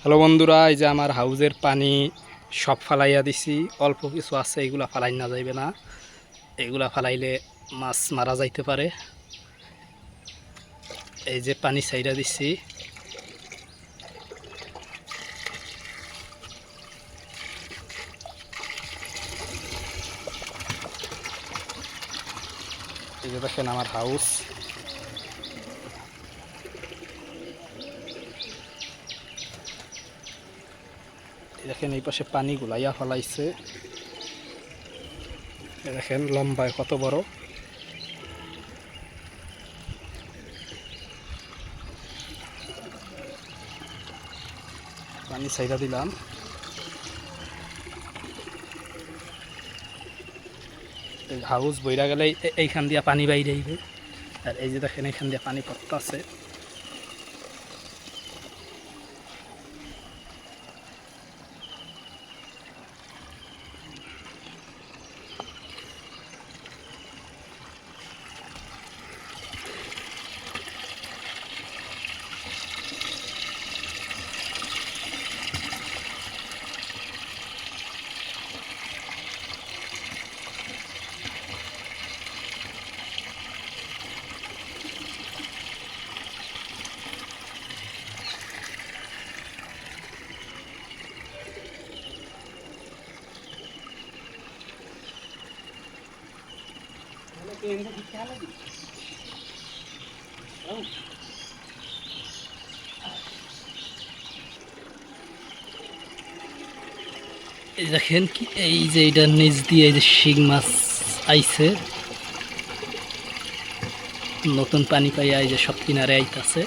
Hello বন্ধুরা, এই যে আমার হাউজের পানি সব ফালাইয়া দিছি। অল্প কিছু আছে, এগুলা ফালাই না যাইবে না। এগুলা ফালাইলে মাছ মারা যাইতে পারে। এই যে পানি ছাইরা দিছি। এই যে দেখেন আমার হাউস। দেখেন এই পাশে পানি গুলাইয়া ফলাইছে। দেখেন লম্বায় কত বড়। পানি ছাইরা দিলাম। হাউস বইরা গেলে এইখান দিয়া পানি বাইরে আইবে। আর এই যে দেখেন এইখান দিয়ে পানি পড়তাছে। এই দেখেন কি, এই যে এটার নিচ দিয়ে এই যে শিং মাছ আইছে, নতুন পানি পাইয়া এই যে সব কিনারে আইতাছে।